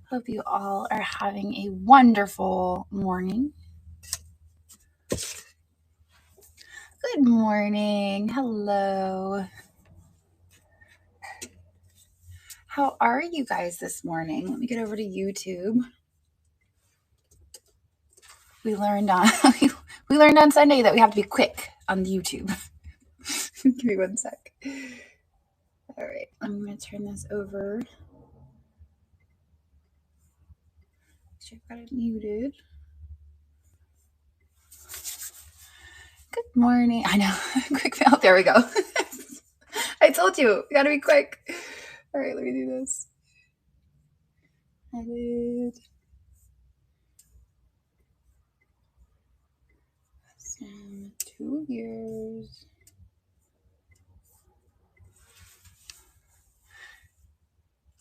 Hope you all are having a wonderful morning. Good morning. Hello. How are you guys this morning? Let me get over to YouTube. We learned on we learned on Sunday that we have to be quick on the YouTube. Give me one sec. All right, I'm going to turn this over. I've got it muted. Good morning. I know. Quick fail. There we go. I told you. We got to be quick. All right, let me do this. Edit. 2 years.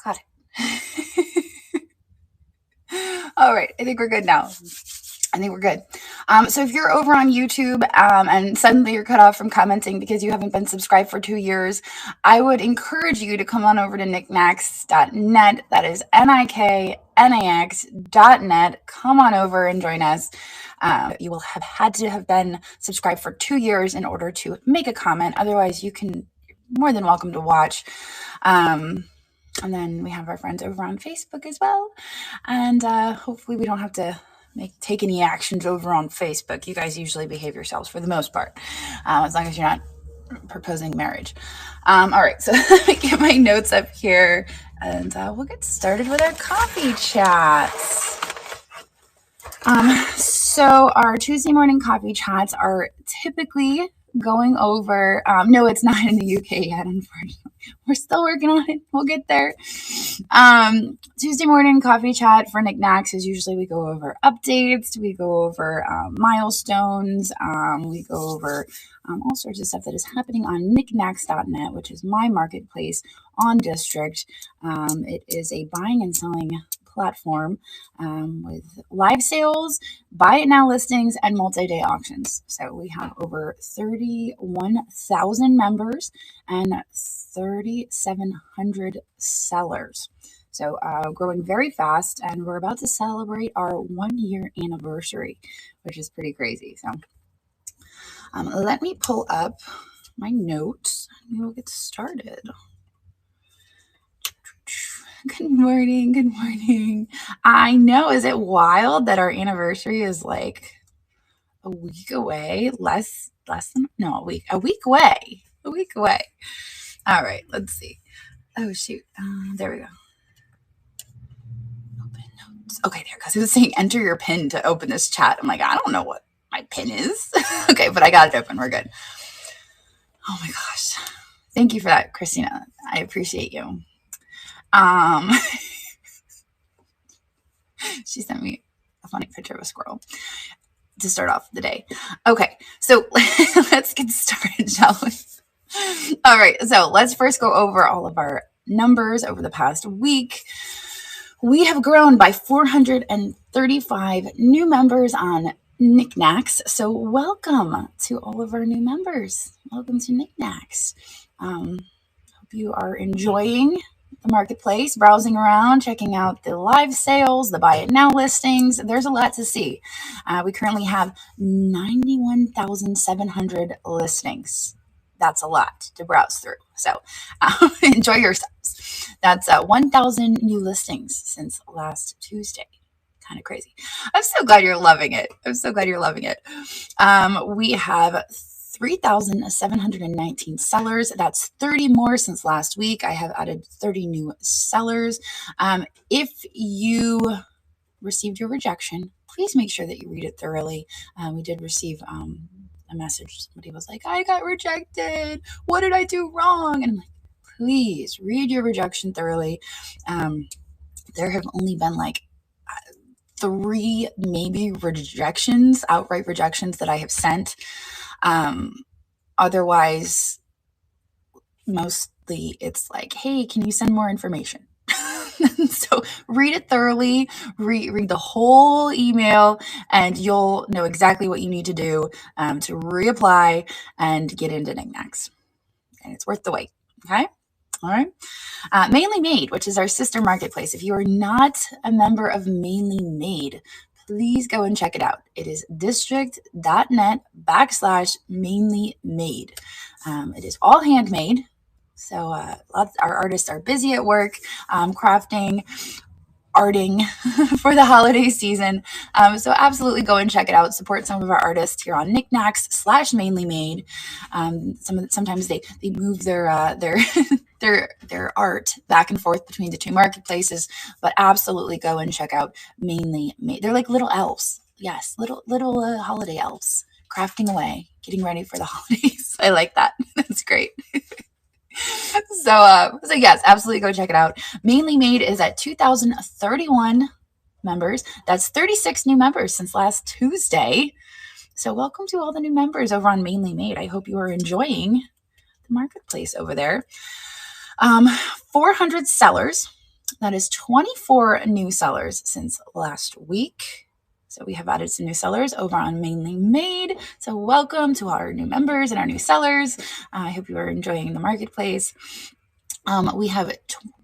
Got it. All right. I think we're good now. So if you're over on YouTube and suddenly you're cut off from commenting because you haven't been subscribed for 2 years, I would encourage you to come on over to Niknax.net. That is Niknax.net. Come on over and join us. You will have had to have been subscribed for 2 years in order to make a comment. Otherwise, you're more than welcome to watch. And then we have our friends over on Facebook as well. And hopefully we don't have to take any actions over on Facebook. You guys usually behave yourselves for the most part, as long as you're not proposing marriage. All right, so let me get my notes up here, and we'll get started with our coffee chats. So our Tuesday morning coffee chats are typically going over, no, it's not in the UK yet, unfortunately. We're still working on it. We'll get there. Tuesday morning coffee chat for Niknax is usually we go over updates, we go over milestones, we go over all sorts of stuff that is happening on Niknax.net, which is my marketplace on District. It is a buying and selling platform with live sales, buy it now listings, and multi-day auctions. So we have over 31,000 members and 3,700 sellers. So growing very fast, and we're about to celebrate our 1-year anniversary, which is pretty crazy. So let me pull up my notes and we will get started. Good morning. Good morning. I know. Is it wild that our anniversary is like a week away? Less than, no, a week away. A week away. All right. Let's see. Oh, shoot. There we go. Open notes. Okay, there it goes. It was saying enter your PIN to open this chat. I'm like, I don't know what my PIN is. Okay, but I got it open. We're good. Oh my gosh. Thank you for that, Christina. I appreciate you. She sent me a funny picture of a squirrel to start off the day. Okay, so let's get started, shall we? All right, so let's first go over all of our numbers over the past week. We have grown by 435 new members on Niknax. So welcome to all of our new members. Welcome to Niknax. Hope you are enjoying the marketplace, browsing around, checking out the live sales, the buy it now listings. There's a lot to see. We currently have 91,700 listings. That's a lot to browse through. So enjoy yourselves. That's 1,000 new listings since last Tuesday. Kind of crazy. I'm so glad you're loving it. We have 3,719 sellers. That's 30 more since last week. I have added 30 new sellers. If you received your rejection, please make sure that you read it thoroughly. We did receive a message. Somebody was like, I got rejected. What did I do wrong? And I'm like, please read your rejection thoroughly. There have only been like 3 maybe rejections, outright rejections that I have sent. Otherwise, mostly it's like, hey, can you send more information? So read it thoroughly, read the whole email, and you'll know exactly what you need to do to reapply and get into Niknax. And it's worth the wait, okay? All right. Mainly Made, which is our sister marketplace. If you are not a member of Mainly Made, please go and check it out. It is district.net/mainly made. It is all handmade. So our artists are busy at work, crafting, arting for the holiday season. So absolutely go and check it out. Support some of our artists here on Niknax/Mainly Made. Sometimes they move their their art back and forth between the two marketplaces, but absolutely go and check out Mainly Made. They're like little elves. Yes, little holiday elves crafting away, getting ready for the holidays. I like that. That's great. So yes, absolutely go check it out. Mainly Made is at 2,031 members. That's 36 new members since last Tuesday. So welcome to all the new members over on Mainly Made. I hope you are enjoying the marketplace over there. 400 sellers. That is 24 new sellers since last week. So we have added some new sellers over on Mainly Made. So welcome to our new members and our new sellers. I hope you are enjoying the marketplace. We have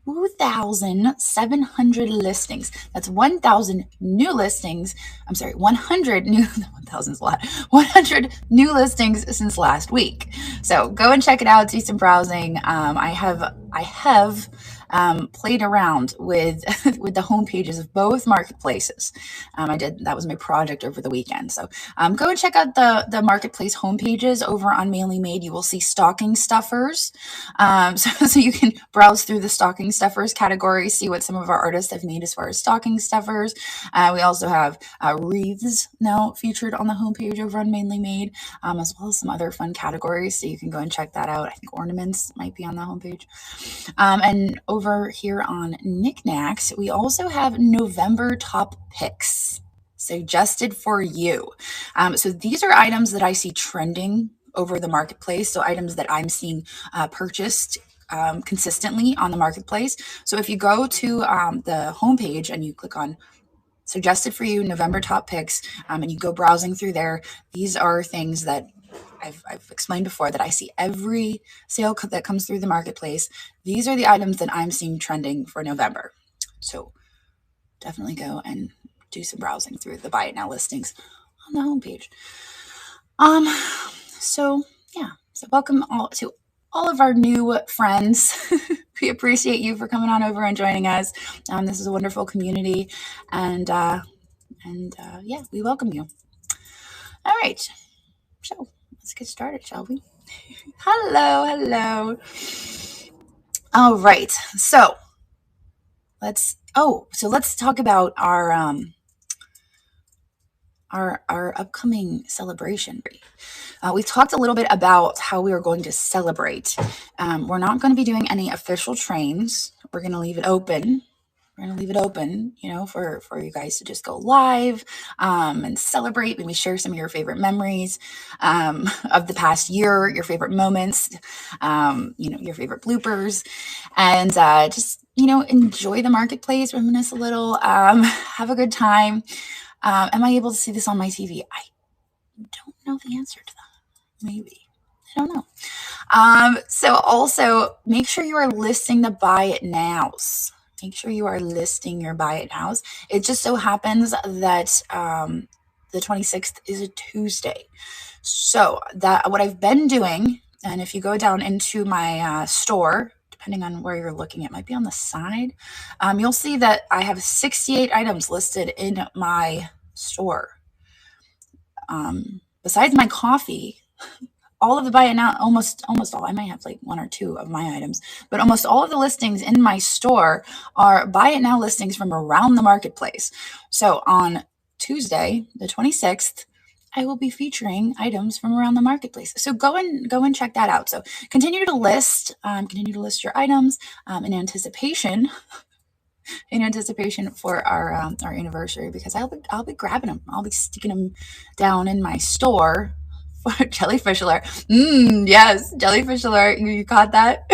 2,700 listings. That's 1,000 new listings. I'm sorry, 100 new, 1,000 is a lot. 100 new listings since last week. So go and check it out, do some browsing. I have played around with with the home pages of both marketplaces. That was my project over the weekend. So go and check out the marketplace home pages over on Mainly Made. You will see stocking stuffers. So you can browse through the stocking stuffers category, see what some of our artists have made as far as stocking stuffers. We also have wreaths now featured on the homepage over on Mainly Made, as well as some other fun categories. So you can go and check that out. I think ornaments might be on the homepage. And over here on Niknax, we also have November top picks suggested for you. So these are items that I see trending over the marketplace. So items that I'm seeing purchased consistently on the marketplace. So if you go to the homepage and you click on suggested for you November top picks, and you go browsing through there, these are things that I've explained before that I see every sale that comes through the marketplace. These are the items that I'm seeing trending for November. So definitely go and do some browsing through the buy it now listings on the homepage. So welcome to all of our new friends. We appreciate you for coming on over and joining us. This is a wonderful community, and we welcome you. All right, so let's get started, shall we? Hello. All right, so let's talk about our upcoming celebration. We've talked a little bit about how we are going to celebrate. We're not going to be doing any official trains. We're going to leave it open. For you guys to just go live and celebrate. Maybe share some of your favorite memories of the past year, your favorite moments, your favorite bloopers, and just enjoy the marketplace, reminisce a little, have a good time. Am I able to see this on my TV? I don't know the answer to that. Maybe. I don't know. So also make sure you are listing the buy it nows. Make sure you are listing your buy it nows. It just so happens that the 26th is a Tuesday. So what I've been doing, and if you go down into my store, depending on where you're looking, it might be on the side, you'll see that I have 68 items listed in my store. Besides my coffee, all of the buy it now, almost all, I might have like one or two of my items, but almost all of the listings in my store are buy it now listings from around the marketplace. So on Tuesday, the 26th, I will be featuring items from around the marketplace. So go and check that out. So continue to list your items in anticipation for our anniversary, because I'll be grabbing them. I'll be sticking them down in my store for jellyfish alert. Yes, jellyfish alert. You caught that?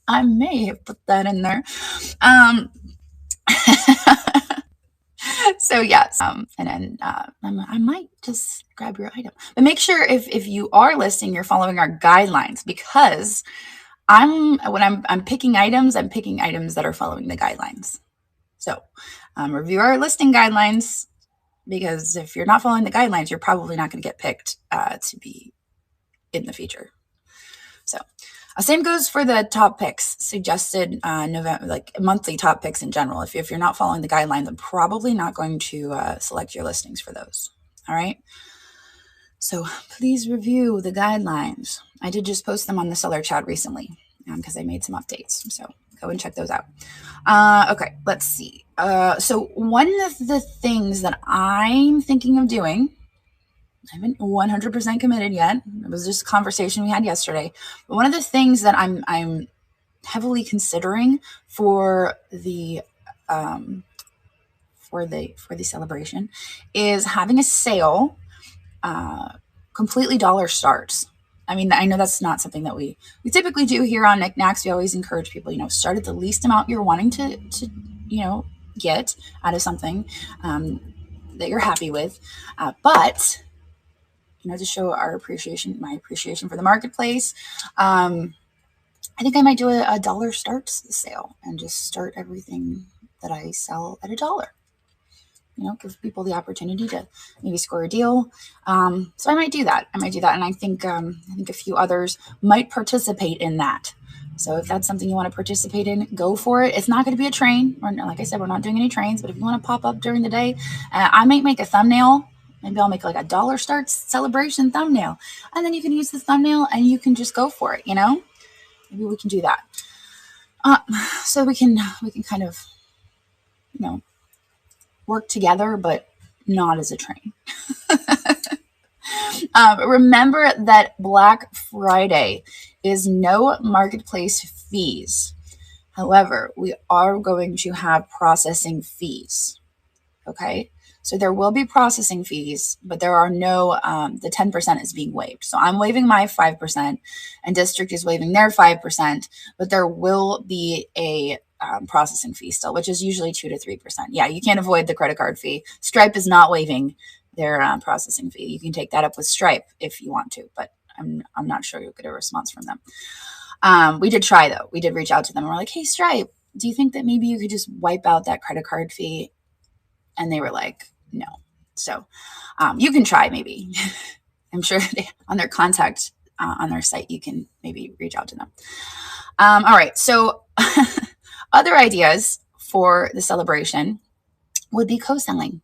I may have put that in there. So yes, and then I might just grab your item. But make sure if you are listing, you're following our guidelines, because when I'm picking items, I'm picking items that are following the guidelines. So review our listing guidelines, because if you're not following the guidelines, you're probably not going to get picked to be in the feature. So same goes for the top picks, suggested November, like monthly top picks in general. If you're not following the guidelines, I'm probably not going to select your listings for those. All right. So please review the guidelines. I did just post them on the seller chat recently because I made some updates. So go and check those out. Okay, let's see. So one of the things that I'm thinking of doing, I haven't 100% committed yet. It was just a conversation we had yesterday. But one of the things that I'm heavily considering for the celebration is having a sale, completely dollar starts. I mean, I know that's not something that we typically do here on Niknax. We always encourage people, start at the least amount you're wanting to get out of something that you're happy with, but to show my appreciation for the marketplace. I think I might do a dollar starts sale and just start everything that I sell at $1. Give people the opportunity to maybe score a deal. So I might do that. And I think a few others might participate in that. So if that's something you want to participate in, go for it. It's not going to be a train. Like I said, we're not doing any trains. But if you want to pop up during the day, I might make a thumbnail. Maybe I'll make like a dollar starts celebration thumbnail, and then you can use the thumbnail and you can just go for it. Maybe we can do that. So we can kind of work together, but not as a train. Remember that Black Friday is no marketplace fees. However, we are going to have processing fees. Okay. So there will be processing fees, but there are no, the 10% is being waived. So I'm waiving my 5% and District is waiving their 5%, but there will be a processing fee still, which is usually 2 to 3%. Yeah, you can't avoid the credit card fee. Stripe is not waiving their processing fee. You can take that up with Stripe if you want to, but I'm not sure you'll get a response from them. We did try though. We did reach out to them and we're like, hey, Stripe, do you think that maybe you could just wipe out that credit card fee? And they were like, no. So you can try maybe. I'm sure on their contact on their site, you can maybe reach out to them. All right. So other ideas for the celebration would be co-selling.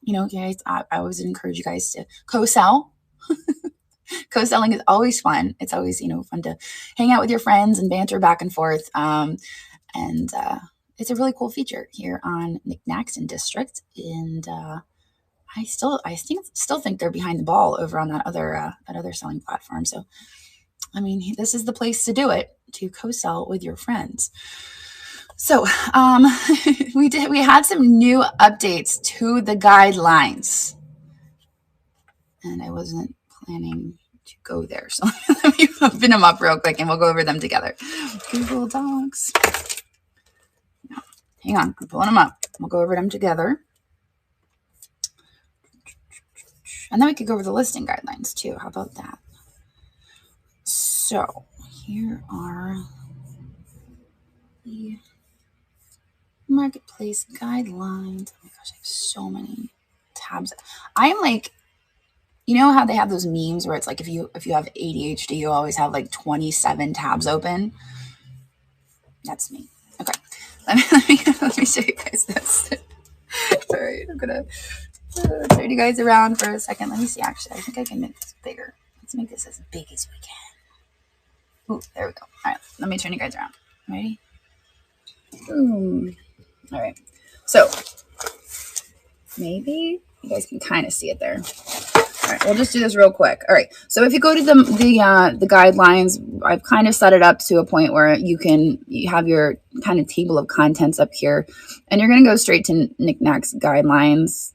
Guys, I always encourage you guys to co-sell. Co-selling is always fun. It's always, fun to hang out with your friends and banter back and forth. And it's a really cool feature here on Niknax and District. And I still think they're behind the ball over on that other selling platform. So, I mean, this is the place to do it, to co-sell with your friends. So, we had some new updates to the guidelines, and I wasn't planning to go there. So let me open them up real quick and we'll go over them together. Google Docs. Hang on, I'm pulling them up. We'll go over them together. And then we could go over the listing guidelines too. How about that? So here are the marketplace guidelines. Oh my gosh, I have so many tabs. I am like, how they have those memes where it's like if you have ADHD, you always have like 27 tabs open. That's me. Okay. Let me show you guys this. All right, I'm gonna turn you guys around for a second. Let me see. Actually, I think I can make this bigger. Let's make this as big as we can. Ooh, there we go. All right, let me turn you guys around. Ready? Boom. All right. So maybe you guys can kind of see it there. All right, we'll just do this real quick. All right. So if you go to the guidelines, I've kind of set it up to a point where you have your kind of table of contents up here, and you're going to go straight to Niknax guidelines.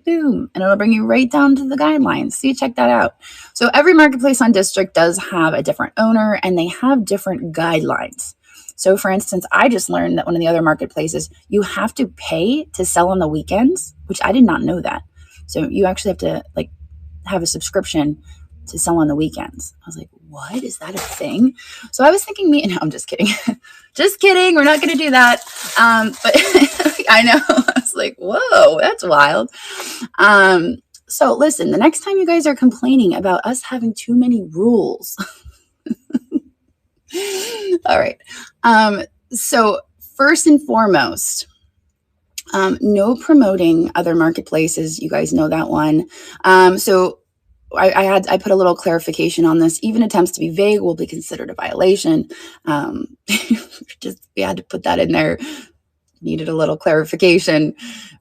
Boom, and it'll bring you right down to the guidelines. So you check that out. So every marketplace on District does have a different owner, and they have different guidelines. So for instance, I just learned that one of the other marketplaces, you have to pay to sell on the weekends, which I did not know that. So you actually have to have a subscription to sell on the weekends. I was like, what? Is that a thing? So I was thinking no, I'm just kidding. Just kidding. We're not going to do that. But I know. I was like, whoa, that's wild. So listen, the next time you guys are complaining about us having too many rules. All right. So first and foremost, no promoting other marketplaces. You guys know that one. So I put a little clarification on this. Even attempts to be vague will be considered a violation. We had to put that in there. Needed a little clarification.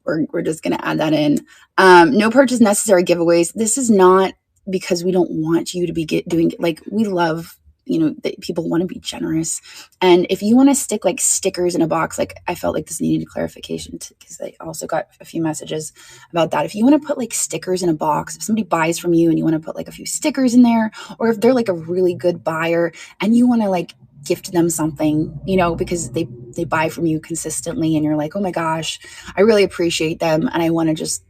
We're just going to add that in. No purchase necessary giveaways. This is not because we don't want you to be doing, like, we love, that people want to be generous. And if you want to stick like stickers in a box, like, I felt like this needed clarification because I also got a few messages about that. If you want to put like stickers in a box, if somebody buys from you and you want to put like a few stickers in there, or if they're like a really good buyer and you want to like gift them something, because they buy from you consistently and you're like, oh my gosh, I really appreciate them and I want to just,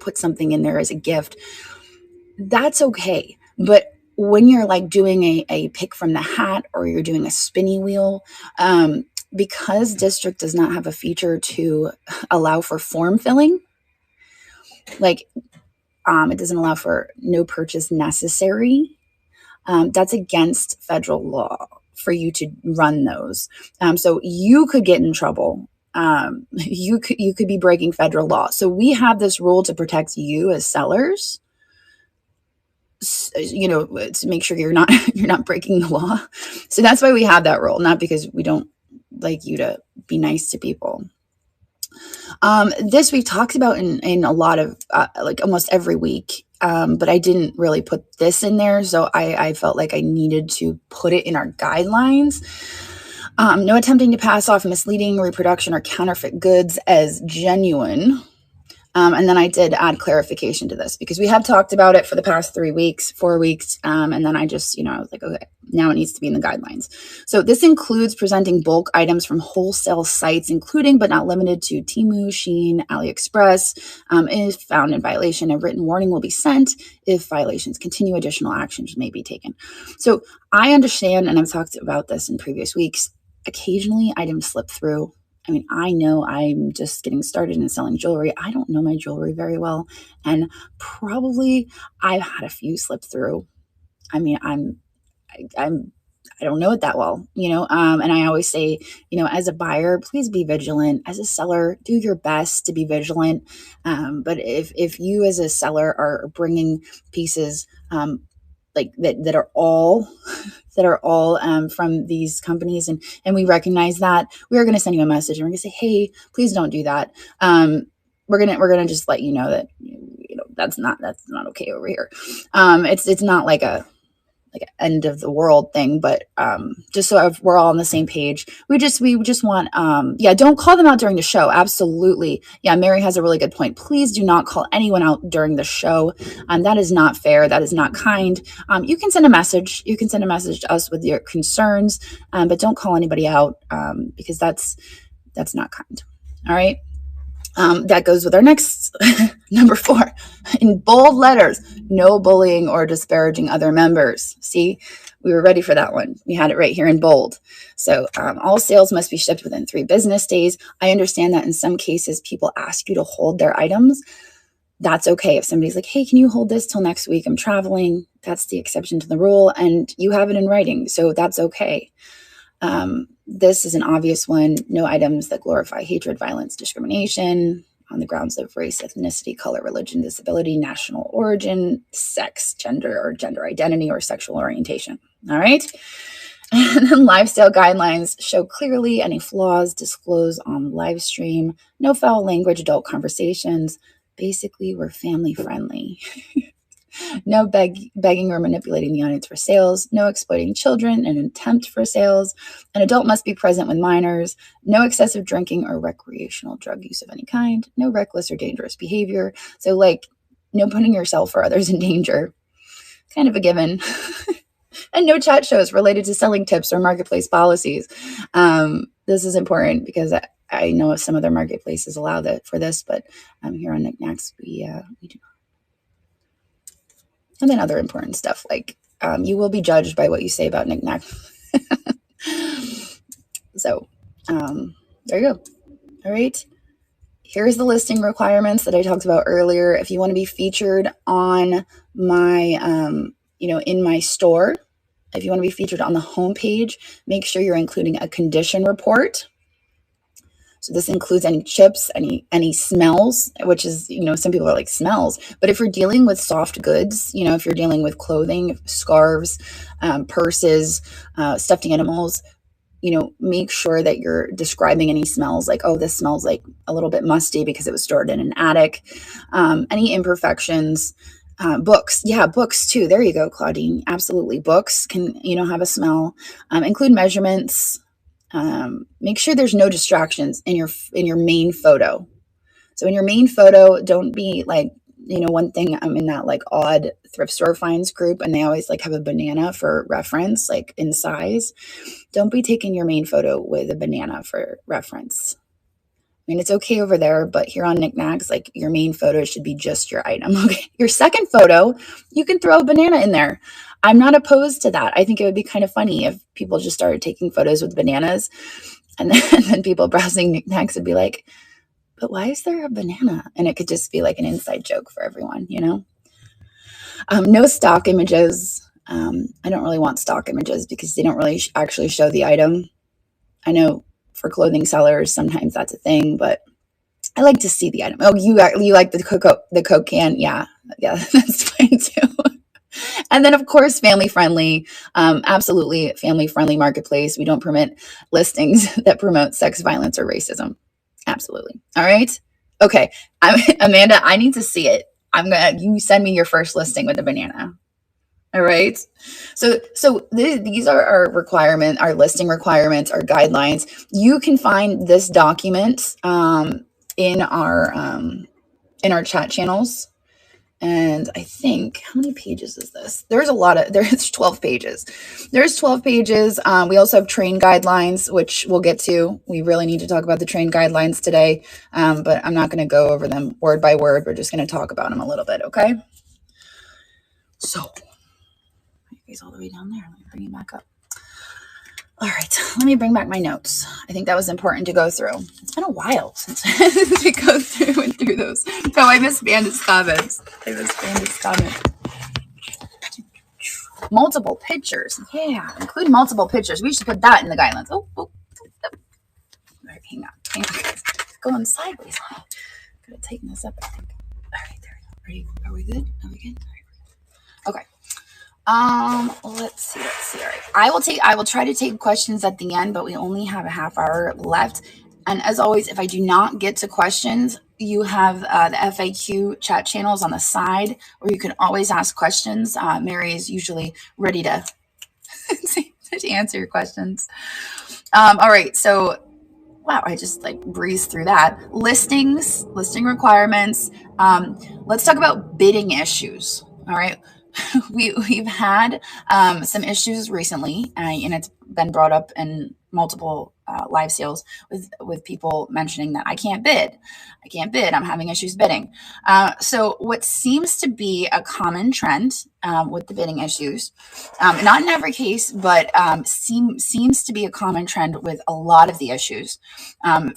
put something in there as a gift. That's okay. But when you're like doing a pick from the hat or you're doing a spinning wheel, because District does not have a feature to allow for form filling, like it doesn't allow for no purchase necessary. That's against federal law for you to run those. So you could get in trouble. You could be breaking federal law. So we have this rule to protect you as sellers, to make sure you're not breaking the law. So that's why we have that rule, not because we don't like you to be nice to people. This we've talked about in a lot of, like almost every week. But I didn't really put this in there. So I felt like I needed to put it in our guidelines. No attempting to pass off misleading reproduction or counterfeit goods as genuine. And then I did add clarification to this because we have talked about it for the past 4 weeks. And then I just, I was like, okay, now it needs to be in the guidelines. So this includes presenting bulk items from wholesale sites, including but not limited to Temu, Shein, AliExpress. If found in violation, a written warning will be sent. If violations continue, additional actions may be taken. So I understand, and I've talked about this in previous weeks, occasionally items slip through. I mean, I know I'm just getting started in selling jewelry. I don't know my jewelry very well. And probably I've had a few slip through. I mean, I don't know it that well, and I always say, as a buyer, please be vigilant. As a seller, do your best to be vigilant. But if you as a seller are bringing pieces, like that are all from these companies, and we recognize that, we are going to send you a message and we're going to say, hey, please don't do that. We're gonna just let you know that that's not okay over here. It's not like an end of the world thing, but just so we're all on the same page, we just want, don't call them out during the show. Absolutely. Yeah, Mary has a really good point. Please do not call anyone out during the show. That is not fair. That is not kind. You can send a message. You can send a message to us with your concerns, but don't call anybody out because that's not kind. All right. That goes with our next number 4 in bold letters: no bullying or disparaging other members. See, we were ready for that one. We had it right here in bold. So all sales must be shipped within 3 business days. I understand that in some cases people ask you to hold their items. That's okay. If somebody's like, hey, can you hold this till next week? I'm traveling. That's the exception to the rule. And you have it in writing. So that's okay. This is an obvious one. No items that glorify hatred, violence, discrimination on the grounds of race, ethnicity, color, religion, disability, national origin, sex, gender, or gender identity, or sexual orientation. All right. And then lifestyle guidelines: show clearly any flaws, disclose on live stream, no foul language, adult conversations. Basically, we're family friendly. No begging or manipulating the audience for sales. No exploiting children in an attempt for sales. An adult must be present with minors. No excessive drinking or recreational drug use of any kind. No reckless or dangerous behavior. So like, no putting yourself or others in danger. Kind of a given. And no chat shows related to selling tips or marketplace policies. This is important because I know some other marketplaces allow that for this, but here on Niknax, we do not. And then other important stuff like you will be judged by what you say about Niknax. So there you go. All right. Here's the listing requirements that I talked about earlier. If you want to be featured on my, in my store, if you want to be featured on the homepage, make sure you're including a condition report. So this includes any chips, any smells, which is, some people are like smells. But if you're dealing with soft goods, if you're dealing with clothing, scarves, purses, stuffed animals, make sure that you're describing any smells like, oh, this smells like a little bit musty because it was stored in an attic. Any imperfections, books. Yeah, books too. There you go, Claudine. Absolutely. Books can, have a smell. Include measurements. Make sure there's no distractions in your main photo. So in your main photo, don't be like, one thing, I'm in that like odd thrift store finds group, and they always like have a banana for reference, like in size. Don't be taking your main photo with a banana for reference. I mean, it's okay over there, but here on Niknax, like your main photo should be just your item. Okay. Your second photo, you can throw a banana in there. I'm not opposed to that. I think it would be kind of funny if people just started taking photos with bananas, and then people browsing Niknax would be like, but why is there a banana? And it could just be like an inside joke for everyone, No stock images. I don't really want stock images because they don't really actually show the item. I know for clothing sellers, sometimes that's a thing, but I like to see the item. Oh, you like the Coke can? Yeah, that's fine too. And then, of course, family friendly, absolutely family friendly marketplace. We don't permit listings that promote sex violence or racism. Absolutely. All right. Okay. Amanda, I need to see it. You send me your first listing with a banana. All right. So these are our listing requirements, our guidelines. You can find this document in our chat channels. And I think, how many pages is this? There's 12 pages. There's 12 pages. We also have train guidelines, which we'll get to. We really need to talk about the train guidelines today, but I'm not going to go over them word by word. We're just going to talk about them a little bit, okay? So, you guys all the way down there. Let me bring you back up. All right, let me bring back my notes. I think that was important to go through. It's been a while since we go through those. Oh, I missed Bandit's comments. Multiple pictures. Yeah, include multiple pictures. We should put that in the guidelines. Oh. All right, hang on. It's going sideways. Gotta tighten this up, I think. All right, there we go. Are we good? Are we good? Okay. Let's see. All right. I will try to take questions at the end, but we only have a half hour left. And as always, if I do not get to questions, you have the FAQ chat channels on the side where you can always ask questions. Mary is usually ready to, to answer your questions. All right. So, wow, I just like breezed through that. Listing requirements. Let's talk about bidding issues. All right. We've had some issues recently, and it's been brought up in multiple live sales with people mentioning that I can't bid. I'm having issues bidding. So what seems to be a common trend with the bidding issues, not in every case, but seems to be a common trend with a lot of the issues.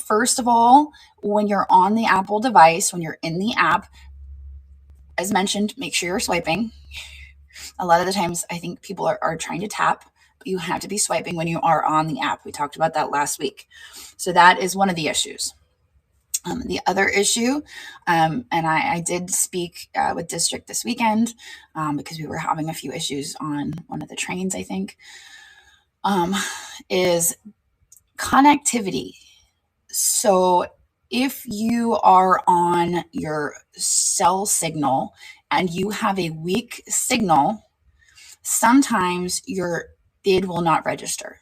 First of all, when you're on the Apple device, when you're in the app, as mentioned, make sure you're swiping. A lot of the times I think people are trying to tap, but you have to be swiping when you are on the app. We talked about that last week. So that is one of the issues. The other issue, and I did speak with District this weekend because we were having a few issues on one of the trains, I think, is connectivity. So if you are on your cell signal and you have a weak signal, sometimes your bid will not register.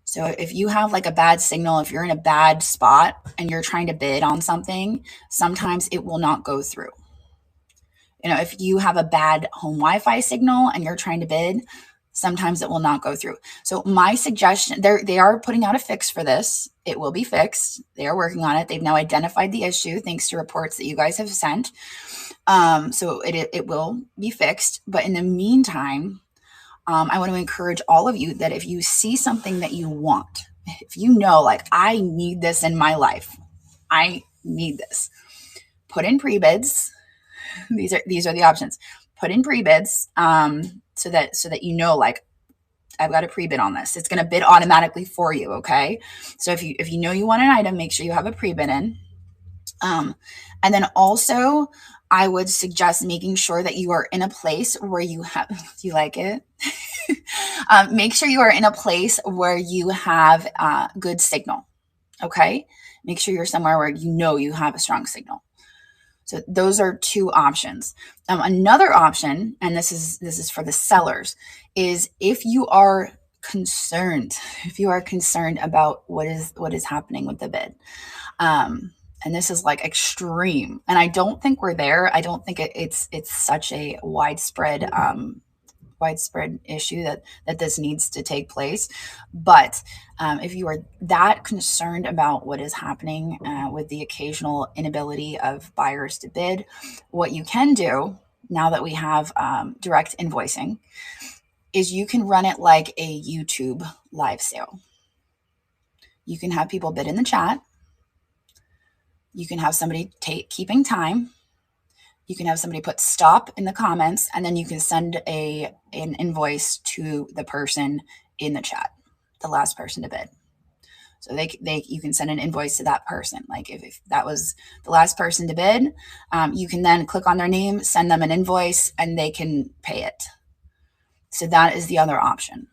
So if you have like a bad signal, if you're in a bad spot and you're trying to bid on something, sometimes it will not go through. If you have a bad home Wi-Fi signal and you're trying to bid, sometimes it will not go through. So my suggestion, they are putting out a fix for this. It will be fixed. They are working on it. They've now identified the issue thanks to reports that you guys have sent. So it will be fixed. But in the meantime, I want to encourage all of you that if you see something that you want, if you know, like, I need this in my life, I need this, put in pre-bids. These are the options. Put in pre-bids, so that you know, like, I've got a pre-bid on this. It's going to bid automatically for you. Okay. So if you know you want an item, make sure you have a pre-bid in. And then also, I would suggest making sure that you are in a place where you have, do you like it? Make sure you are in a place where you have good signal. Okay. Make sure you're somewhere where you know you have a strong signal. So those are two options. Another option, and this is for the sellers, is if you are concerned about what is happening with the bid. And this is like extreme. And I don't think we're there. I don't think it's such a widespread issue that this needs to take place. But if you are that concerned about what is happening with the occasional inability of buyers to bid, what you can do now that we have direct invoicing is you can run it like a YouTube live sale. You can have people bid in the chat. You can have somebody keeping time. You can have somebody put stop in the comments, and then you can send an invoice to the person in the chat, the last person to bid. So you can send an invoice to that person. Like if that was the last person to bid, you can then click on their name, send them an invoice, and they can pay it. So that is the other option.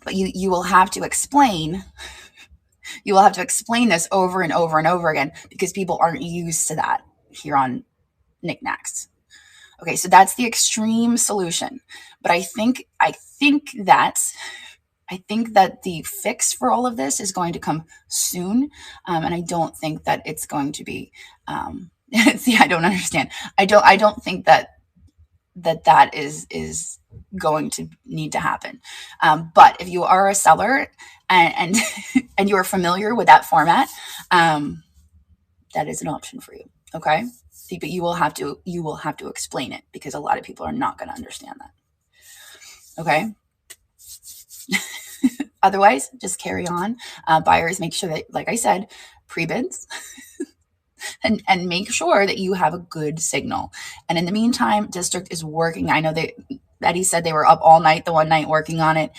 But you will have to explain. You will have to explain this over and over and over again because people aren't used to that here on Niknax. Okay, so that's the extreme solution. But I think that the fix for all of this is going to come soon, and I don't think that it's going to be. See, I don't understand. I don't think that is going to need to happen. But if you are a seller and and you are familiar with that format, that is an option for you. Okay, but you will have to explain it because a lot of people are not going to understand that. Okay. Otherwise, just carry on. Buyers, make sure that, like I said, pre-bids. And make sure that you have a good signal. And in the meantime, district is working. I know Betty said they were up all night the one night working on it.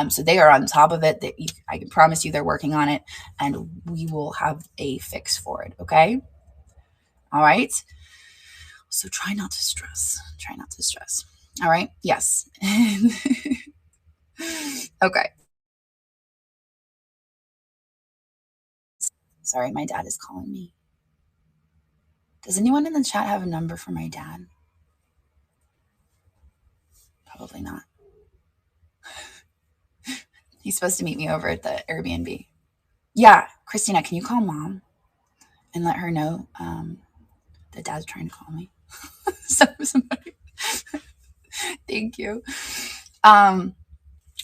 So they are on top of it. I can promise you they're working on it, and we will have a fix for it. Okay. All right. So try not to stress. All right. Yes. Okay. Sorry, my dad is calling me. Does anyone in the chat have a number for my dad? Probably not. He's supposed to meet me over at the Airbnb. Yeah, Christina, can you call Mom and let her know that Dad's trying to call me? Somebody. Thank you.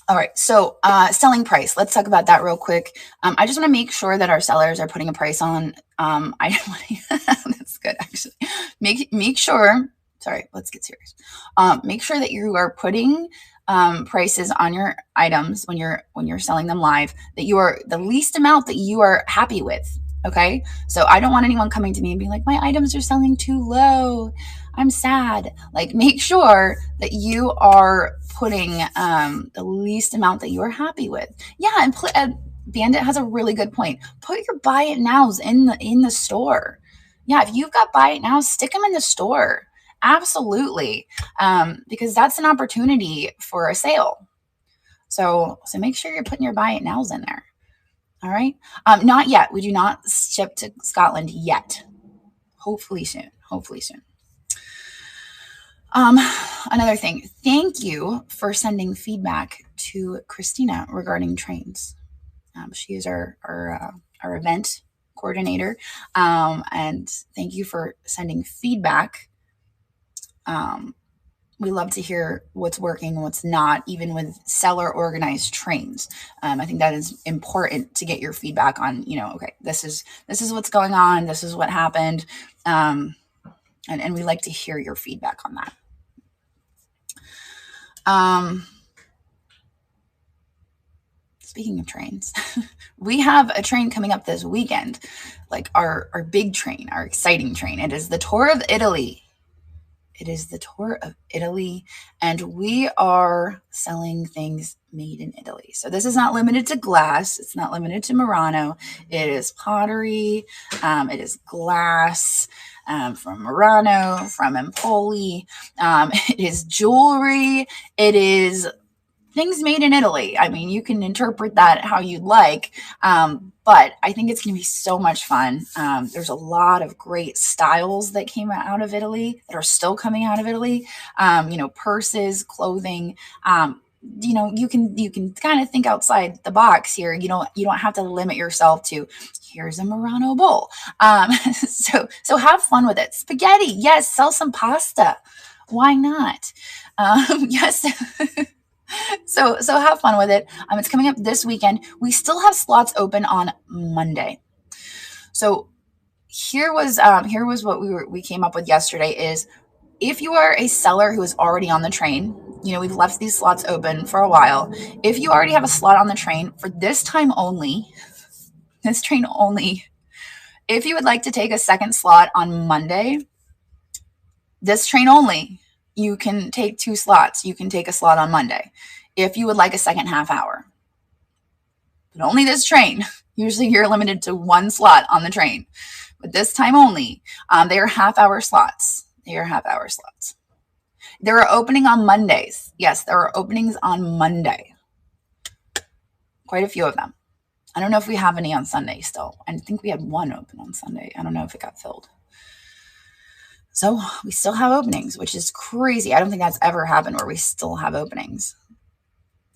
All right, so selling price. Let's talk about that real quick. I just want to make sure that our sellers are putting a price on. That's good, actually. Make sure. Sorry, let's get serious. Make sure that you are putting prices on your items when you're selling them live, that you are the least amount that you are happy with. Okay, so I don't want anyone coming to me and being like, my items are selling too low, I'm sad. Like, make sure that you are putting the least amount that you are happy with. Yeah, and Bandit has a really good point. Put your buy it nows in the store. Yeah, if you've got buy it nows, stick them in the store. Absolutely, because that's an opportunity for a sale. So make sure you're putting your buy it nows in there. All right. Not yet. We do not ship to Scotland yet. Hopefully soon. Another thing. Thank you for sending feedback to Christina regarding trains. She is our event coordinator, and thank you for sending feedback. We love to hear what's working and what's not, even with seller organized trains. I think that is important to get your feedback on, okay, this is what's going on. This is what happened. And we like to hear your feedback on that. Speaking of trains, we have a train coming up this weekend, like our big train, our exciting train. It is the Tour of Italy. It is the Tour of Italy, and we are selling things made in Italy. So this is not limited to glass. It's not limited to Murano. It is pottery. It is glass from Murano, from Empoli. It is jewelry. It is things made in Italy. I mean, you can interpret that how you'd like, but I think it's going to be so much fun. There's a lot of great styles that came out of Italy that are still coming out of Italy. Purses, clothing. You can kind of think outside the box here. You don't have to limit yourself to here's a Murano bowl. So have fun with it. Spaghetti, yes. Sell some pasta. Why not? Yes. So have fun with it. It's coming up this weekend. We still have slots open on Monday. So here was what we came up with yesterday is if you are a seller who is already on the train, we've left these slots open for a while. If you already have a slot on the train for this train only, if you would like to take a second slot on Monday, this train only, you can take 2 slots. You can take a slot on Monday if you would like a second half hour. But only this train. Usually you're limited to 1 slot on the train. But this time only, they are half-hour slots. There are opening on Mondays. Yes, there are openings on Monday. Quite a few of them. I don't know if we have any on Sunday still. I think we had 1 open on Sunday. I don't know if it got filled. So we still have openings, which is crazy. I don't think that's ever happened where we still have openings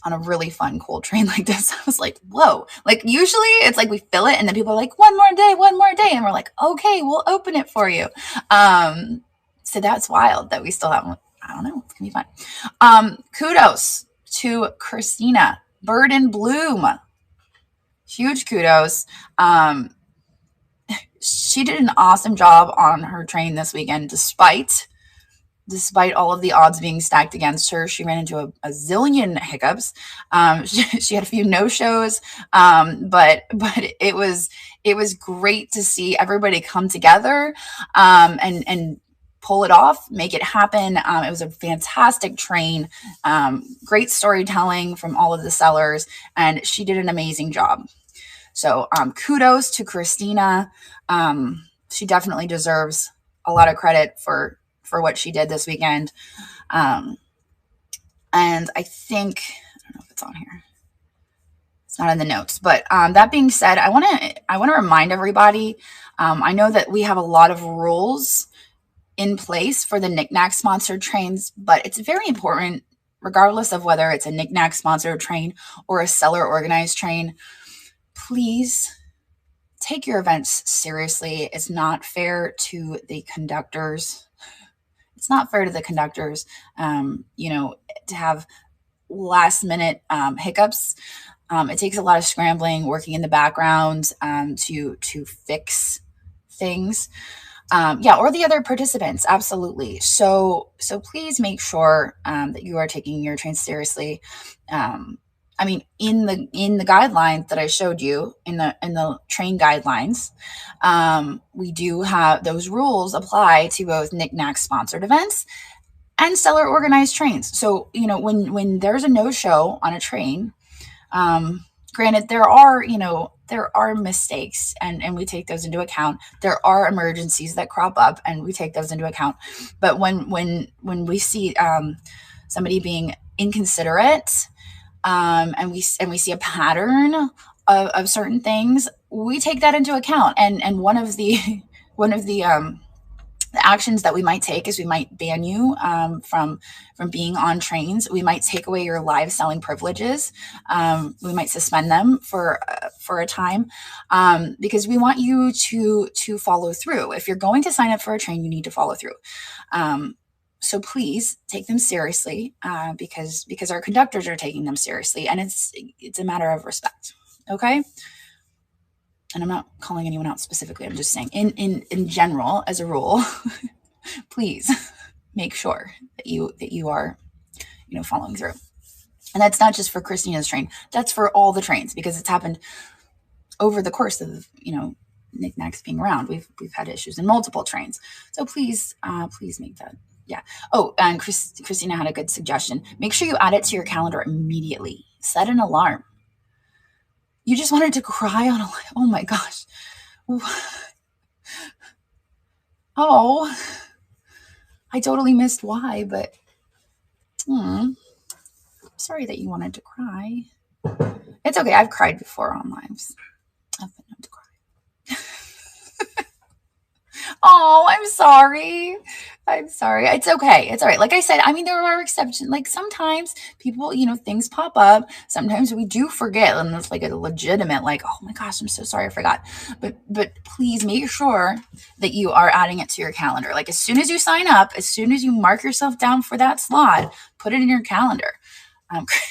on a really fun, cool train like this. I was like, whoa. Like usually it's like we fill it and then people are like, one more day. And we're like, okay, we'll open it for you. So that's wild that we still have one. I don't know. It's going to be fun. Kudos to Christina. Bird in Bloom. Huge kudos. She did an awesome job on her train this weekend, despite all of the odds being stacked against her. She ran into a zillion hiccups. She had a few no-shows, but it was great to see everybody come together and pull it off, make it happen. It was a fantastic train, great storytelling from all of the sellers, and she did an amazing job. So kudos to Christina. She definitely deserves a lot of credit for what she did this weekend. And I think, I don't know if it's on here. It's not in the notes, but that being said, I want to remind everybody, I know that we have a lot of rules in place for the Niknax sponsored trains, but it's very important, regardless of whether it's a Niknax sponsored train or a seller organized train, please take your events seriously. It's not fair to the conductors. To have last minute hiccups. It takes a lot of scrambling, working in the background to fix things. Or the other participants, absolutely. So please make sure that you are taking your train seriously. In the guidelines that I showed you, in the train guidelines, we do have those rules apply to both Niknax sponsored events and seller organized trains. So, when there's a no-show on a train, granted, there are mistakes and we take those into account. There are emergencies that crop up and we take those into account. But when we see somebody being inconsiderate, and we see a pattern of certain things, we take that into account. And one of the actions that we might take is we might ban you from being on trains. We might take away your live selling privileges. We might suspend them for a time because we want you to follow through. If you're going to sign up for a train, you need to follow through. So please take them seriously because our conductors are taking them seriously, and it's a matter of respect. Okay. And I'm not calling anyone out specifically. I'm just saying in general, as a rule, please make sure that you are, following through. And that's not just for Christina's train. That's for all the trains, because it's happened over the course of, Niknax being around. We've had issues in multiple trains. So please make that. Yeah. Oh, and Christina had a good suggestion. Make sure you add it to your calendar immediately. Set an alarm. You just wanted to cry on a, oh my gosh. Oh, I totally missed why, but sorry that you wanted to cry. It's okay. I've cried before on lives. I've been known to cry. Oh, I'm sorry. It's okay. It's all right. Like I said, I mean, there are exceptions. Like sometimes people, things pop up. Sometimes we do forget, and it's like a legitimate, like, oh my gosh, I'm so sorry, I forgot. But please make sure that you are adding it to your calendar. Like as soon as you sign up, as soon as you mark yourself down for that slot, put it in your calendar.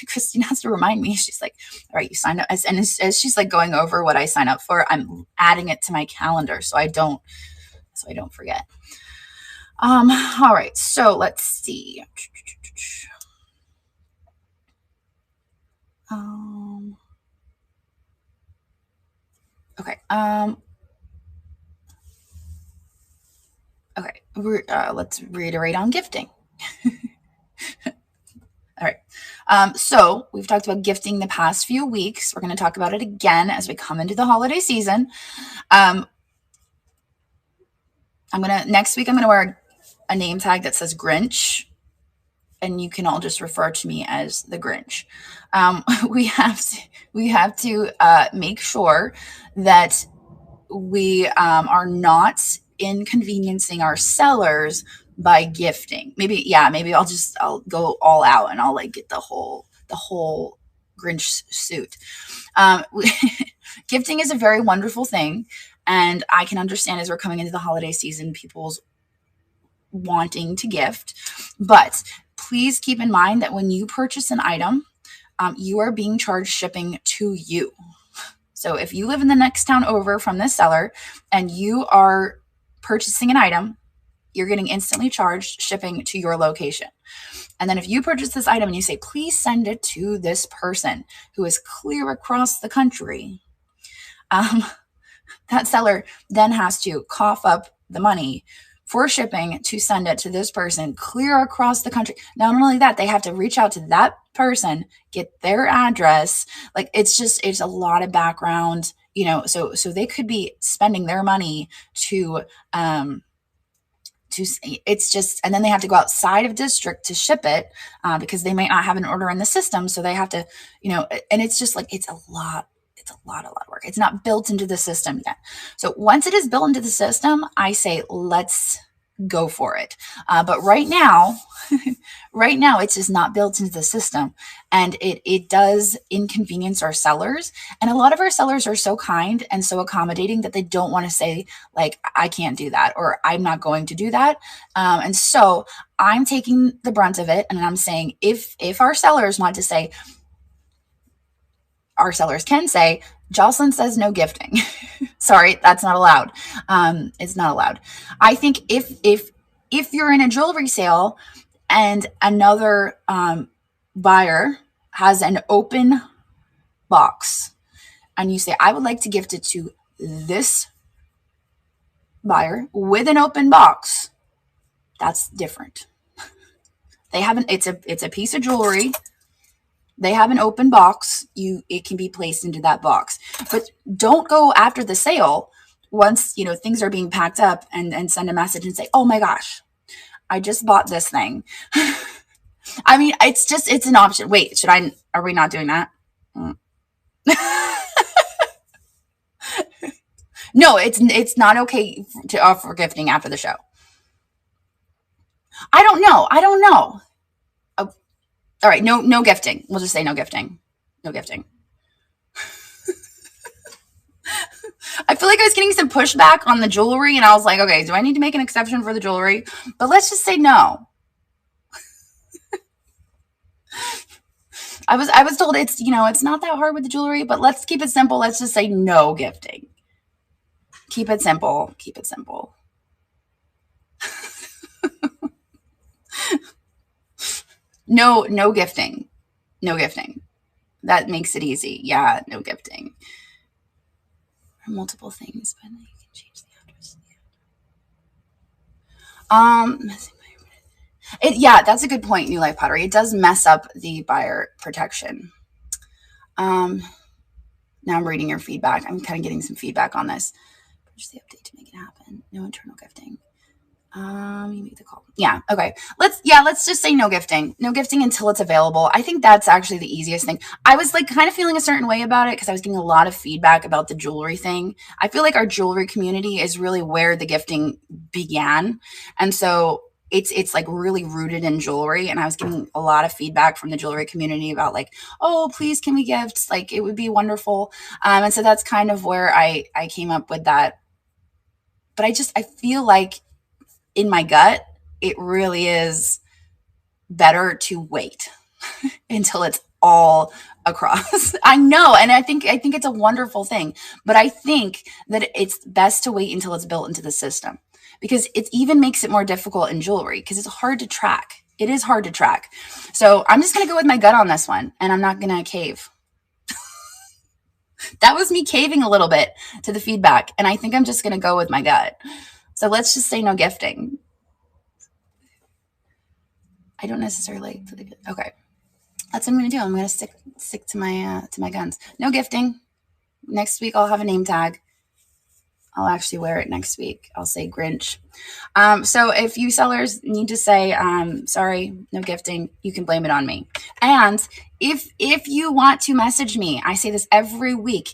Christine has to remind me. She's like, all right, you signed up. And as she's like going over what I sign up for, I'm adding it to my calendar so I don't forget. All right, so let's see. Okay. Okay. Let's reiterate on gifting. All right. So we've talked about gifting the past few weeks. We're going to talk about it again as we come into the holiday season. Next week, I'm going to wear a name tag that says Grinch, and you can all just refer to me as the Grinch. We have to make sure that we are not inconveniencing our sellers by gifting. Maybe I'll go all out and I'll like get the whole Grinch suit. Gifting is a very wonderful thing, and I can understand as we're coming into the holiday season, people's wanting to gift. But please keep in mind that when you purchase an item, you are being charged shipping to you. So if you live in the next town over from this seller and you are purchasing an item, you're getting instantly charged shipping to your location. And then if you purchase this item and you say, please send it to this person who is clear across the country, that seller then has to cough up the money for shipping to send it to this person clear across the country. Not only that, they have to reach out to that person, get their address. Like it's a lot of background, so they could be spending their money to it's just, and then they have to go outside of district to ship it because they might not have an order in the system. So they have to, and it's just like, it's a lot of work. It's not built into the system yet. So once it is built into the system, I say, let's go for it. But right now, it's just not built into the system, and it does inconvenience our sellers. And a lot of our sellers are so kind and so accommodating that they don't want to say like, I can't do that, or I'm not going to do that. And so I'm taking the brunt of it. And I'm saying, if our sellers want to say, our sellers can say, Jocelyn says no gifting. Sorry, that's not allowed. It's not allowed. I think if you're in a jewelry sale and another buyer has an open box and you say, I would like to gift it to this buyer with an open box, that's different. They haven't, it's a piece of jewelry. They have an open box. It can be placed into that box, but don't go after the sale once, things are being packed up and send a message and say, oh my gosh, I just bought this thing. I mean, it's an option. Wait, are we not doing that? No, it's not okay to offer gifting after the show. I don't know. Oh, all right. No gifting. We'll just say no gifting. No gifting. I feel like I was getting some pushback on the jewelry, and I was like, okay, do I need to make an exception for the jewelry? But let's just say no. I was told it's not that hard with the jewelry, but let's keep it simple. Let's just say no gifting. Keep it simple. No gifting. No gifting. That makes it easy. Yeah, no gifting. Multiple things, but you can change the address. Yeah, that's a good point, New Life Pottery. It does mess up the buyer protection. Now I'm reading your feedback. I'm kind of getting some feedback on this. Push the update to make it happen. No internal gifting. You make the call. Yeah. Okay. Let's just say no gifting. No gifting until it's available. I think that's actually the easiest thing. I was like kind of feeling a certain way about it because I was getting a lot of feedback about the jewelry thing. I feel like our jewelry community is really where the gifting began. And so it's like really rooted in jewelry. And I was getting a lot of feedback from the jewelry community about like, oh, please, can we gift? Like it would be wonderful. And so that's kind of where I came up with that. But I feel like in my gut, it really is better to wait until it's all across. I know, and I think it's a wonderful thing, but I think that it's best to wait until it's built into the system because it even makes it more difficult in jewelry because it's hard to track. It is hard to track. So I'm just going to go with my gut on this one, and I'm not going to cave. That was me caving a little bit to the feedback, and I think I'm just going to go with my gut. So let's just say no gifting. I don't necessarily okay. That's what I'm gonna do. I'm gonna stick to my guns. No gifting. Next week I'll have a name tag. I'll actually wear it next week. I'll say Grinch. So if you sellers need to say sorry, no gifting, you can blame it on me. And if you want to message me, I say this every week.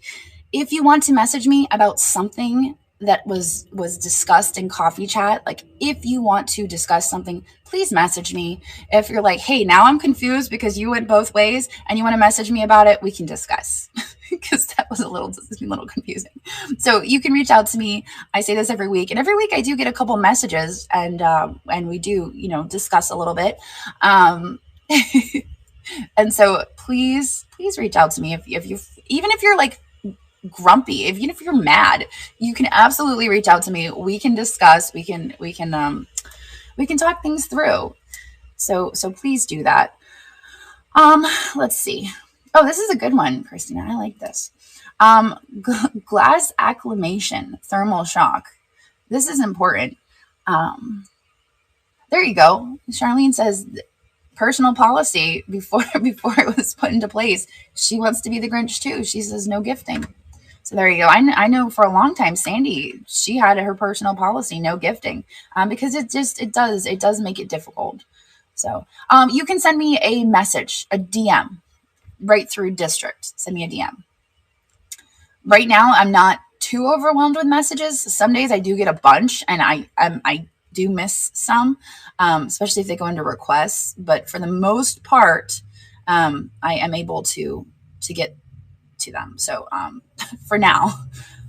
If you want to message me about something that was discussed in coffee chat, like if you want to discuss something, please message me. If you're like, hey, now I'm confused because you went both ways and you want to message me about it, we can discuss because that was a little confusing. So you can reach out to me. I say this every week, and every week I do get a couple messages, and we do discuss a little bit. And so please reach out to me if you even if you're like grumpy, even if you're mad, you can absolutely reach out to me. We can discuss. We can talk things through. So please do that. Let's see. Oh, this is a good one, Christina. I like this. Glass acclimation, thermal shock. This is important. There you go. Charlene says personal policy before it was put into place. She wants to be the Grinch too. She says no gifting. So there you go. I know for a long time, Sandy, she had her personal policy, no gifting, because it does make it difficult. So you can send me a message, a DM, right through district. Send me a DM. Right now, I'm not too overwhelmed with messages. Some days I do get a bunch, and I do miss some, especially if they go into requests. But for the most part, I am able to get to them. So for now,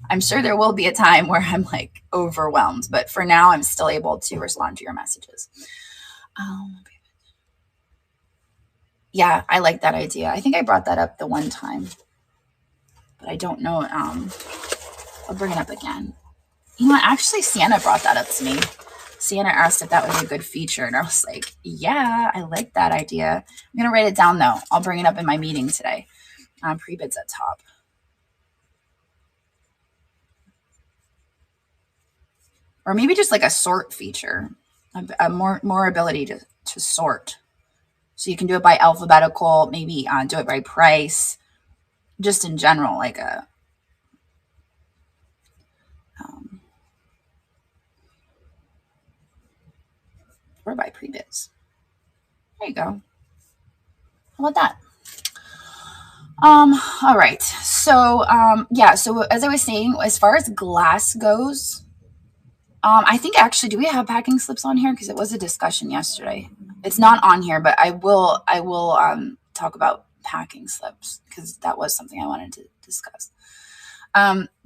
I'm sure there will be a time where I'm like overwhelmed, but for now, I'm still able to respond to your messages. Yeah, I like that idea. I think I brought that up the one time, but I don't know. I'll bring it up again. You know what? Actually, Sienna brought that up to me. Sienna asked if that was a good feature, and I was like, yeah, I like that idea. I'm going to write it down, though. I'll bring it up in my meeting today. Pre-bids at top. Or maybe just like a sort feature, a more ability to sort. So you can do it by alphabetical, maybe do it by price, just in general, like a or by pre-bids. There you go. How about that? All right. So yeah, so as I was saying, as far as glass goes, I think actually, do we have packing slips on here? Because it was a discussion yesterday. It's not on here, but I will talk about packing slips because that was something I wanted to discuss.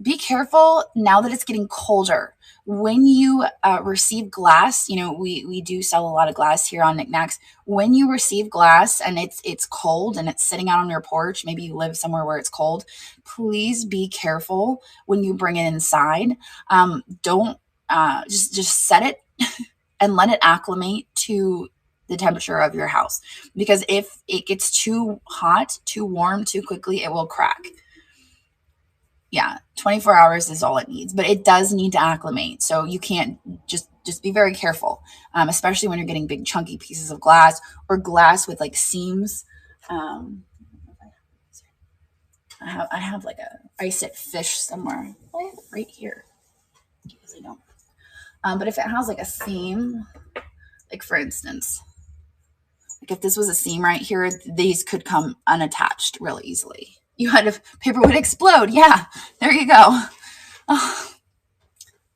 Be careful now that it's getting colder. When you receive glass, we do sell a lot of glass here on Niknax. When you receive glass and it's cold and it's sitting out on your porch, maybe you live somewhere where it's cold, please be careful when you bring it inside. Don't just set it and let it acclimate to the temperature of your house, because if it gets too hot, too warm, too quickly, it will crack. Yeah, 24 hours is all it needs, but it does need to acclimate. So you can't just be very careful, especially when you're getting big chunky pieces of glass or glass with like seams. Um, I have like a ice it fish somewhere. I have it right here. I don't. But if it has like a seam, like for instance, like if this was a seam right here, these could come unattached real easily. You had to, paper would explode. Yeah, there you go. Oh,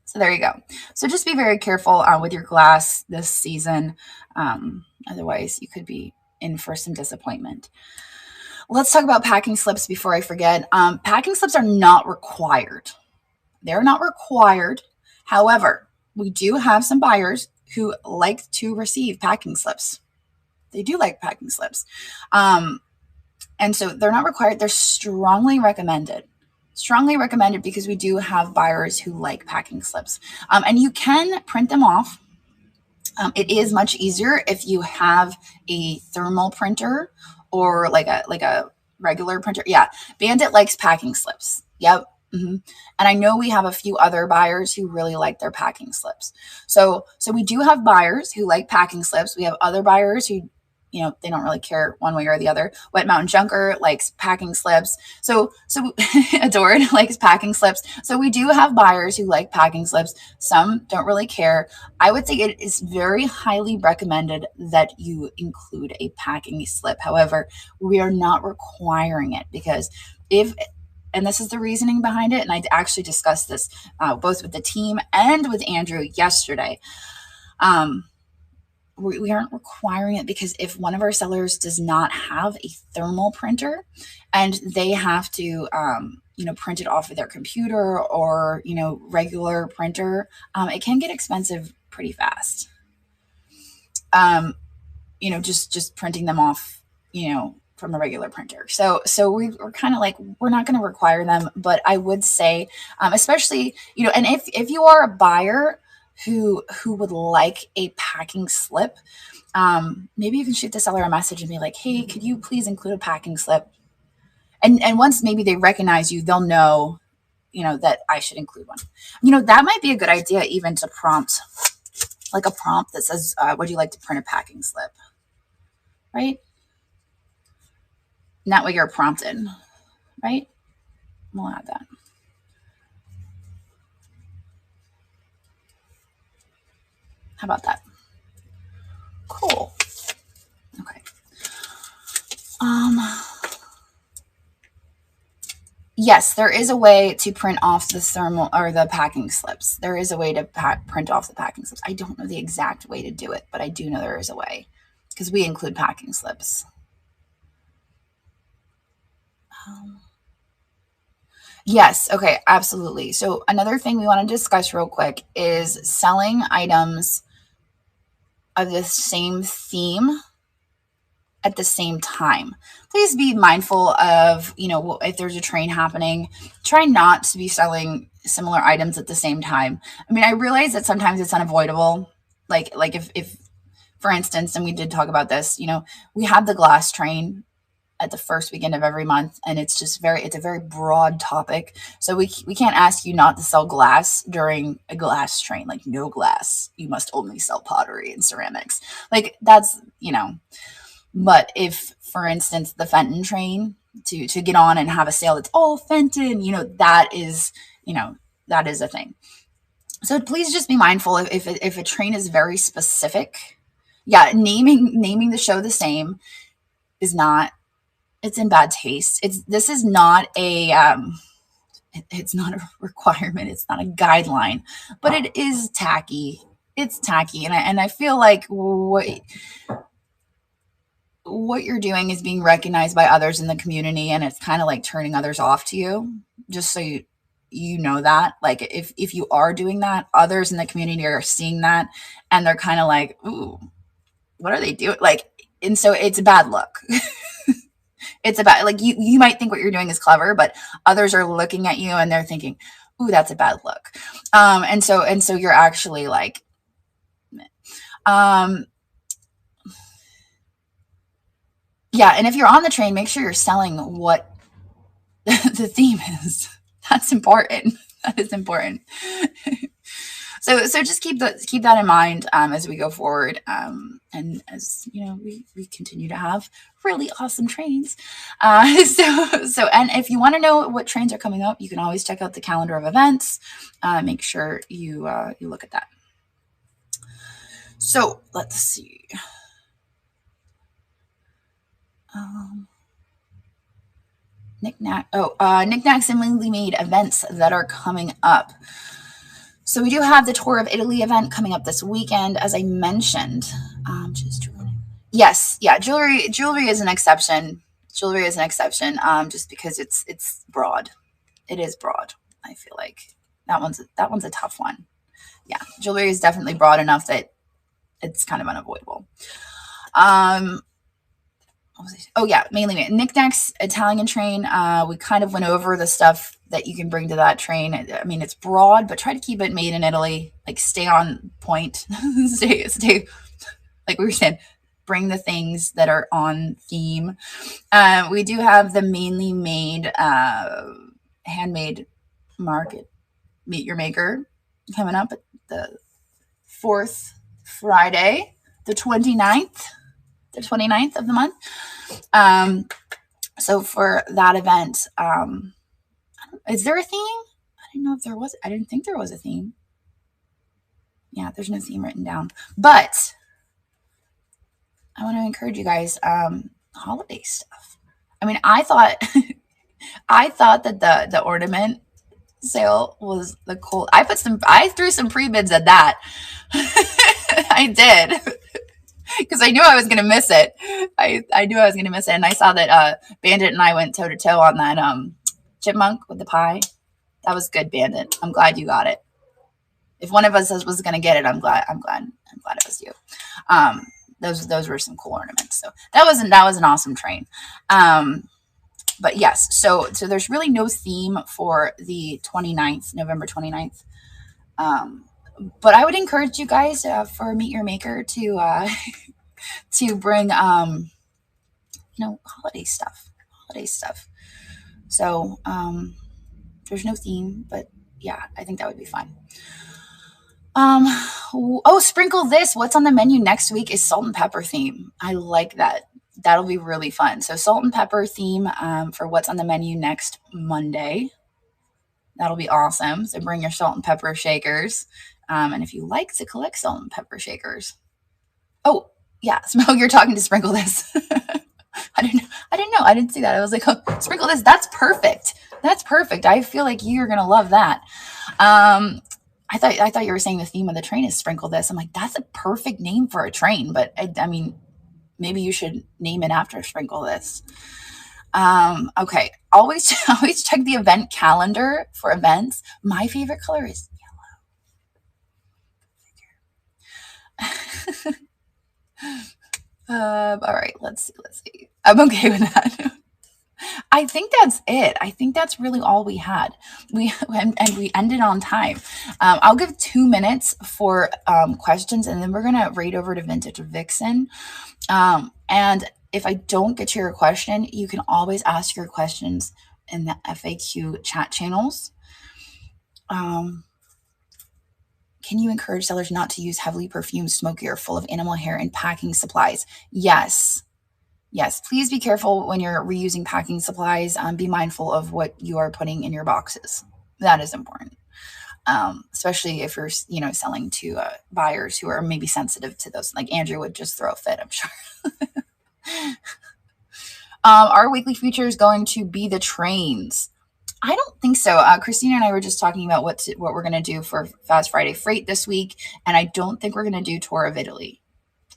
so there you go. So just be very careful with your glass this season. Otherwise, you could be in for some disappointment. Let's talk about packing slips before I forget. Packing slips are not required. They're not required. However, we do have some buyers who like to receive packing slips. They do like packing slips. And so they're not required. They're strongly recommended. Strongly recommended because we do have buyers who like packing slips. And you can print them off. It is much easier if you have a thermal printer or like a regular printer. Yeah, Bandit likes packing slips. Yep. Mm-hmm. And I know we have a few other buyers who really like their packing slips. So we do have buyers who like packing slips. We have other buyers who, they don't really care one way or the other. Wet Mountain Junker likes packing slips. So Adored likes packing slips. So we do have buyers who like packing slips. Some don't really care. I would say it is very highly recommended that you include a packing slip. However, we are not requiring it because and this is the reasoning behind it, and I actually discussed this both with the team and with Andrew yesterday. We aren't requiring it because if one of our sellers does not have a thermal printer and they have to, print it off of their computer or, regular printer, it can get expensive pretty fast. Just printing them off, from a regular printer. So we're kind of like, we're not going to require them, but I would say, especially, and if you are a buyer who would like a packing slip, maybe you can shoot the seller a message and be like, hey, could you please include a packing slip? And once maybe they recognize you, they'll know, that I should include one. That might be a good idea, even to prompt, like a prompt that says, would you like to print a packing slip? Right? And that way you're prompted, right? We'll add that. How about that? Cool. Okay. Yes, there is a way to print off the thermal or the packing slips. There is a way to print off the packing slips. I don't know the exact way to do it, but I do know there is a way because we include packing slips. Yes. Okay. Absolutely. So another thing we want to discuss real quick is selling items of the same theme at the same time. Please be mindful of, if there's a train happening, try not to be selling similar items at the same time. I mean, I realize that sometimes it's unavoidable. Like if for instance, and we did talk about this, we have the glass train at the first weekend of every month, and it's a very broad topic. So we can't ask you not to sell glass during a glass train, like no glass. You must only sell pottery and ceramics. Like that's, but if, for instance, the Fenton train to get on and have a sale that's all Fenton, that is a thing. So please just be mindful if a train is very specific. Yeah, naming the show the same is not. It's in bad taste. This is not it's not a requirement. It's not a guideline, but it is tacky. It's tacky, and I feel like what you're doing is being recognized by others in the community, and it's kind of like turning others off to you. Just so you know that, like if you are doing that, others in the community are seeing that, and they're kind of like, ooh, what are they doing? Like, and so it's a bad look. It's about like you might think what you're doing is clever, but others are looking at you and they're thinking, ooh, that's a bad look. And so you're actually like, Yeah, and if you're on the train, make sure you're selling what the theme is. That's important. That is important. So just keep that in mind as we go forward, and as you know, we continue to have really awesome trains. And if you want to know what trains are coming up, you can always check out the calendar of events. Make sure you look at that. So let's see. Niknax and Lindley made events that are coming up. So we do have the Tour of Italy event coming up this weekend, as I mentioned. Yes, yeah, jewelry is an exception. Jewelry is an exception, just because it's broad. It is broad. I feel like that one's a tough one. Yeah, jewelry is definitely broad enough that it's kind of unavoidable. Oh yeah, mainly Niknax Italian train. We kind of went over the stuff that you can bring to that train. I mean, it's broad, but try to keep it made in Italy. Like, stay on point. stay like we were saying. Bring the things that are on theme. We do have the mainly made handmade market, Meet Your Maker, coming up at the 4th Friday, the 29th of the month. So for that event, is there a theme? I didn't know if there was. I didn't think there was a theme. Yeah, there's no theme written down. But I want to encourage you guys, holiday stuff. I mean, I thought that the ornament sale was the cool. I threw some pre-bids at that. I did. Because I knew I was going to miss it. I knew I was going to miss it. And I saw that Bandit and I went toe to toe on that chipmunk with the pie. That was good, Bandit. I'm glad you got it. If one of us was going to get it, I'm glad it was you. Those were some cool ornaments. So that was an awesome train. But yes, so there's really no theme for the 29th, November 29th. But I would encourage you guys for Meet Your Maker to to bring holiday stuff. So there's no theme, but yeah, I think that would be fun. Sprinkle this. What's on the menu next week is salt and pepper theme. I like that. That'll be really fun. So salt and pepper theme for what's on the menu next Monday. That'll be awesome. So bring your salt and pepper shakers. And if you like to collect salt and pepper shakers. Oh, yeah. Smoke, you're talking to Sprinkle This. I didn't know. I didn't see that. I was like, oh, Sprinkle This. That's perfect. I feel like you're going to love that. I thought you were saying the theme of the train is Sprinkle This. I'm like, that's a perfect name for a train. But I mean, maybe you should name it after Sprinkle This. Okay. Always check the event calendar for events. My favorite color is yellow. All right. Let's see. I'm okay with that. I think that's it. I think that's really all we had. We ended on time. I'll give 2 minutes for questions, and then we're gonna raid over to Vintage Vixen. And if I don't get to your question, you can always ask your questions in the FAQ chat channels. Can you encourage sellers not to use heavily perfumed, smoky, or full of animal hair in packing supplies? Yes. Please be careful when you're reusing packing supplies. Be mindful of what you are putting in your boxes. That is important, especially if you're selling to buyers who are maybe sensitive to those. Like Andrew would just throw a fit, I'm sure. Our weekly feature is going to be the trains. I don't think so. Christina and I were just talking about what we're going to do for Fast Friday Freight this week, and I don't think we're going to do Tour of Italy.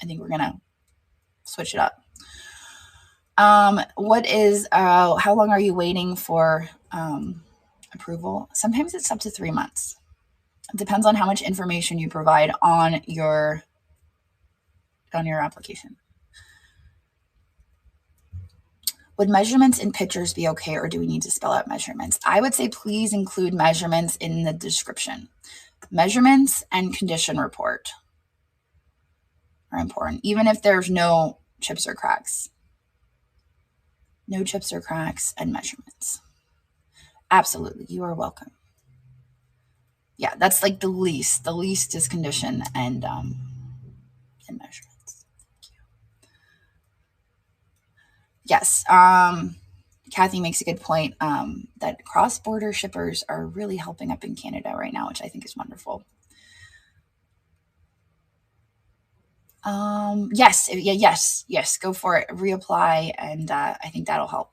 I think we're going to switch it up. What is, how long are you waiting for approval? Sometimes it's up to 3 months. It depends on how much information you provide on your application. Would measurements in pictures be okay, or do we need to spell out measurements? I would say please include measurements in the description. Measurements and condition report are important, even if there's no chips or cracks. No chips or cracks, and measurements. Absolutely. You are welcome. Yeah, that's like the least. The least is condition and measurements. Yes. Kathy makes a good point that cross-border shippers are really helping up in Canada right now, which I think is wonderful. Yes, yes. Go for it. Reapply, and I think that'll help.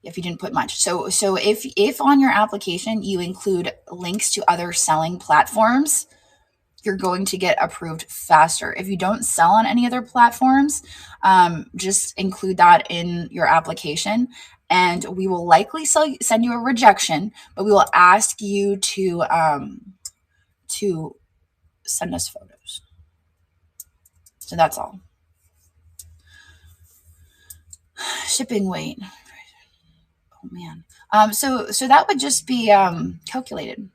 If you didn't put much, so if on your application you include links to other selling platforms, you're going to get approved faster. If you don't sell on any other platforms, just include that in your application, and we will likely send you a rejection, but we will ask you to send us photos. So that's all. Shipping weight. Oh man. So that would just be calculated.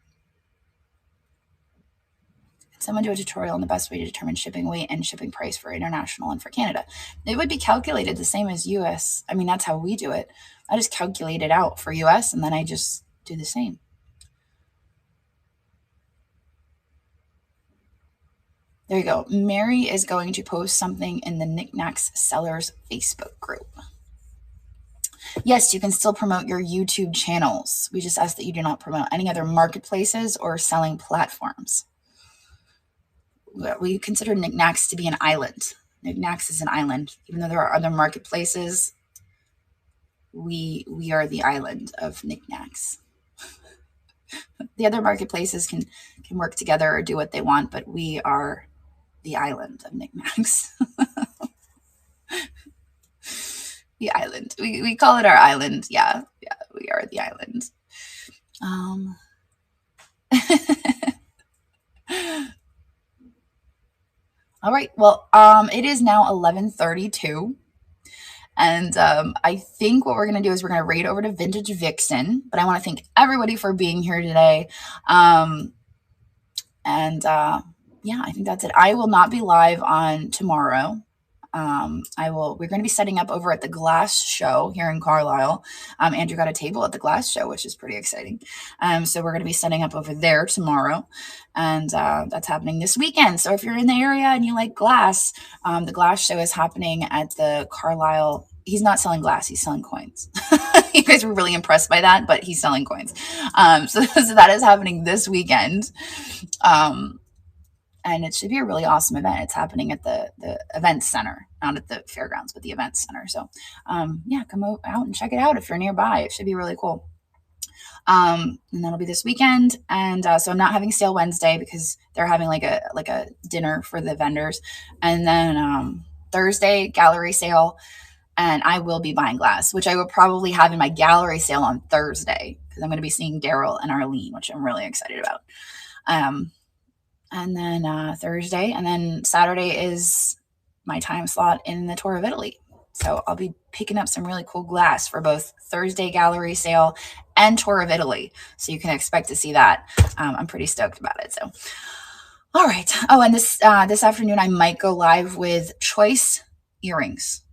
Someone do a tutorial on the best way to determine shipping weight and shipping price for international and for Canada. It would be calculated the same as US. I mean, that's how we do it. I just calculate it out for US and then I just do the same. There you go. Mary is going to post something in the Niknax Sellers Facebook group. Yes, you can still promote your YouTube channels. We just ask that you do not promote any other marketplaces or selling platforms. We consider Niknax to be an island. Niknax is an island. Even though there are other marketplaces, we are the island of Niknax. The other marketplaces can work together or do what they want, but we are the island of Niknax. The island. We call it our island. Yeah, we are the island. All right. Well, it is now 11:32. And I think what we're going to do is we're going to raid over to Vintage Vixen. But I want to thank everybody for being here today. Yeah, I think that's it. I will not be live on tomorrow. We're going to be setting up over at the Glass Show here in Carlisle. Andrew got a table at the Glass Show, which is pretty exciting. So we're going to be setting up over there tomorrow, and that's happening this weekend. So if you're in the area and you like glass, the Glass Show is happening at the Carlisle. He's not selling glass; he's selling coins. You guys were really impressed by that, but he's selling coins. So that is happening this weekend. And it should be a really awesome event. It's happening at the events center, not at the fairgrounds, but the events center. So, yeah, come out and check it out if you're nearby. It should be really cool. And that'll be this weekend. And so I'm not having sale Wednesday because they're having like a dinner for the vendors. And then Thursday, gallery sale. And I will be buying glass, which I will probably have in my gallery sale on Thursday because I'm going to be seeing Daryl and Arlene, which I'm really excited about. And then Thursday, and then Saturday is my time slot in the tour of Italy. So I'll be picking up some really cool glass for both Thursday gallery sale and tour of Italy. So you can expect to see that. I'm pretty stoked about it. So, all right. Oh, and this afternoon I might go live with Choice Earrings.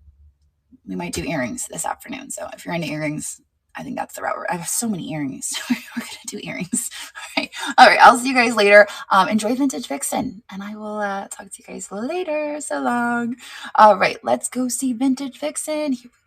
We might do earrings this afternoon. So if you're into earrings, I think that's the route. I have so many earrings. We're going to do earrings. All right. I'll see you guys later. Enjoy Vintage Vixen, and I will talk to you guys later. So long. All right. Let's go see Vintage Vixen. Here we